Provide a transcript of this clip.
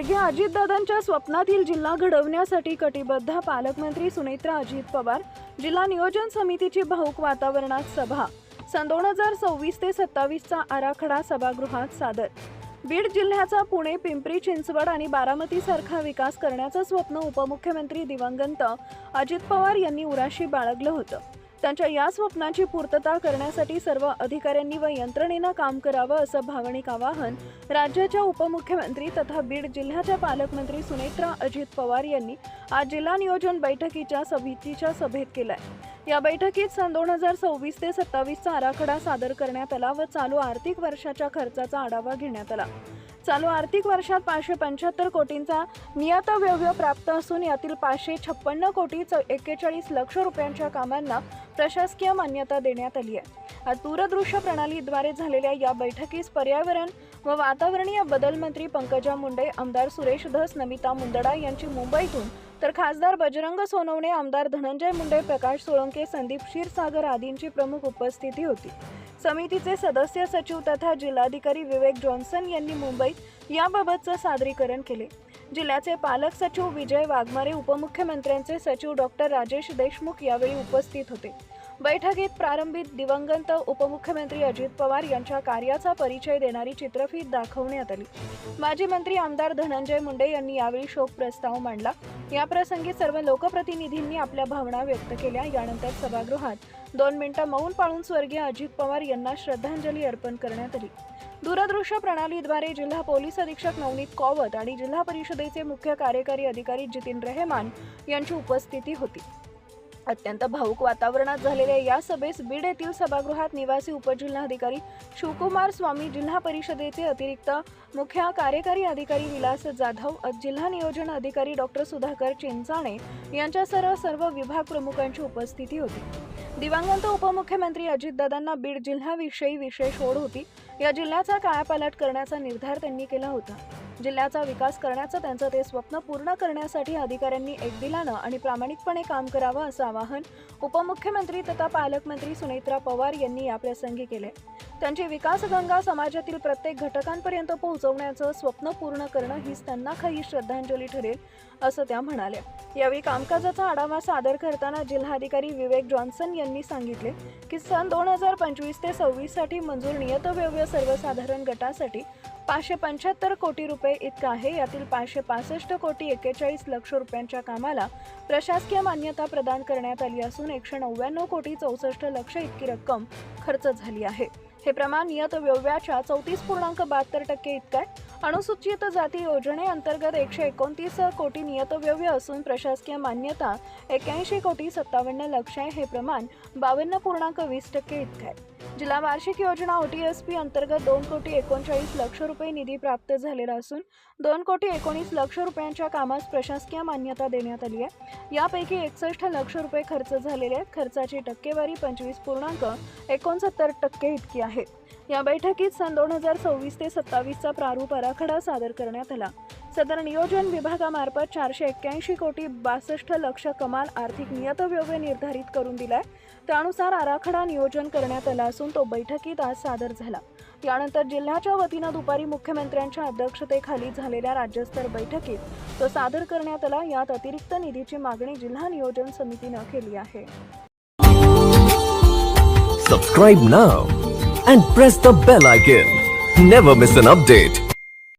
स्वर्गीय अजितदादांच्या स्वप्नातील जिल्हा घडवण्यासाठी कटिबद्ध पालकमंत्री सुनेत्रा अजित पवार जिल्हा नियोजन समितीची भाऊक वातावरणात सभा सन 2026 ते 27 चा आराखडा सभागृहात सादर। बीड जिल्ह्याचा पुणे, पिंपरी चिंचवड आणि बारामती सारखा विकास करण्याचं स्वप्न उपमुख्यमंत्री दिवंगत अजित पवार यांनी उराशी बाळगलं होतं। त्यांच्या या स्वप्नाची पूर्तता करण्यासाठी सर्व अधिकाऱ्यांनी व यंत्रणेनं काम करावं असं भावनिक आवाहन राज्याच्या उपमुख्यमंत्री तथा बीड जिल्ह्याच्या पालकमंत्री सुनेत्रा अजित पवार यांनी आज जिल्हा नियोजन बैठकीच्या समितीच्या सभेत केलंय। या बैठकीत सन 2026 ते 27 चा आराखडा सादर करण्यात आला व चालू आर्थिक वर्षाच्या खर्चाचा आढावा घेण्यात आला। चालू आर्थिक वर्षात 575 कोटींचा नियतव्यय प्राप्त असून यातील 556 कोटी 41 लक्ष रुपयांच्या कामांना प्रशासकीय मान्यता देण्यात आली आहे। आज दूरदृश्य प्रणालीद्वारे झालेल्या या बैठकीस पर्यावरण व वातावरणीय बदल मंत्री पंकजा मुंडे, आमदार सुरेश धस, नमिता मुंदडा यांची मुंबईतून, तर खासदार बजरंग सोनवणे, आमदार धनंजय मुंडे, प्रकाश सोळंके, संदीप क्षीरसागर आदींची प्रमुख उपस्थिती होती। समितीचे सदस्य सचिव तथा जिल्हाधिकारी विवेक जॉन्सन यांनी मुंबईत याबाबतचे सादरीकरण केले। जिल्ह्याचे पालक सचिव विजय वाघमारे, उपमुख्यमंत्र्यांचे सचिव डॉक्टर राजेश देशमुख यावेळी उपस्थित होते। बैठकीत प्रारंभी दिवंगत उपमुख्यमंत्री अजित पवार यांच्या कार्याचा परिचय देणारी चित्रफीत दाखवण्यात आली। माजी मंत्री आमदार धनंजय मुंडे यांनी यावेळी शोक प्रस्ताव मांडला। या प्रसंगी सर्व लोकप्रतिनिधींनी आपल्या भावना व्यक्त केल्या। यानंतर सभागृहात 2 मिनिटं मौन पाळून स्वर्गीय अजित पवार यांना श्रद्धांजली अर्पण करण्यात आली। दूरदृश्य प्रणालीद्वारे जिल्हा पोलीस अधीक्षक नवनीत कौवत आणि जिल्हा परिषदेचे मुख्य कार्यकारी अधिकारी जितिन रेहमान यांची उपस्थिती होती। अत्यंत भावुक वातावरणात झालेल्या या सभेस बीड येथील सभागृहात निवासी उपजिल्हाधिकारी शिवकुमार स्वामी, जिल्हा परिषदेचे अतिरिक्त मुख्य कार्यकारी अधिकारी विलास जाधव, जिल्हा नियोजन अधिकारी डॉक्टर सुधाकर चिंचाणे यांच्यासह सर्व विभाग प्रमुखांची उपस्थिती होती। दिवंगत उपमुख्यमंत्री अजितदादांना बीड जिल्ह्याविषयी विशेष ओढ होती। या जिल्ह्याचा कायापालट करण्याचा निर्धार त्यांनी केला होता। जिल्ह्याचा विकास करण्याचं त्यांचं ते स्वप्न पूर्ण करण्यासाठी अधिकाऱ्यांनी एकदिलानं आणि प्रामाणिकपणे काम करावं असं आवाहन उपमुख्यमंत्री तथा पालकमंत्री सुनेत्रा पवार यांनी याप्रसंगी केले। त्यांची विकासगंगा समाजातील प्रत्येक घटकांपर्यंत पोहोचवण्याचं स्वप्न पूर्ण करणं हीच त्यांना खरी श्रद्धांजली ठरेल असं त्या म्हणाल्या। यावेळी कामकाजाचा आढावा सादर करताना जिल्हाधिकारी विवेक जॉन्सन यांनी सांगितले की सन 2025 ते 26 साठी मंजूर नियतव्यय सर्वसाधारण गटासाठी 575 कोटी रुपये इतका आहे। यातील 565 कोटी 41 लक्ष रुपयांच्या कामाला प्रशासकीय मान्यता प्रदान करण्यात आली असून 199 कोटी 64 लक्ष इतकी रक्कम खर्च झाली आहे। हे प्रमाण नियतव्ययाच्या 34.72% इतके आहे। अनुसूचित जाती योजनेअंतर्गत 129 कोटी नियतव्यय असून प्रशासकीय मान्यता 81 कोटी 57 लक्ष आहे। हे प्रमाण 52.20% इतके आहे। जिल्हा वार्षिक योजना OTSP अंतर्गत 2 कोटी 39 लक्ष रुपये निधी प्राप्त झालेला असून 2 कोटी 19 लक्ष रुपयांच्या कामास प्रशासकीय मान्यता देण्यात आली आहे। यापैकी 61 लक्ष रुपये खर्च झालेले आहेत। खर्चाची टक्केवारी 25.69% इतकी आहे। या बैठकीत सन 2026 ते 27 चा प्रारूप आराखडा सादर करण्यात आला। सदर नियोजन विभागामार्फत 481 कोटी 62 लक्ष कमाल आर्थिक नियतव्यय निर्धारित करून दिलाय। त्यानुसार आराखडा नियोजन करण्यात आला असून तो बैठकीत आज सादर झाला। यानंतर जिल्ह्याच्या वतीनं दुपारी मुख्यमंत्र्यांच्या अध्यक्षतेखाली झालेल्या राज्यस्तर बैठकीत तो सादर करण्यात आला। यात अतिरिक्त निधीची मागणी जिल्हा नियोजन समितीनं केली आहे। Subscribe now and press the bell icon. Never miss an update.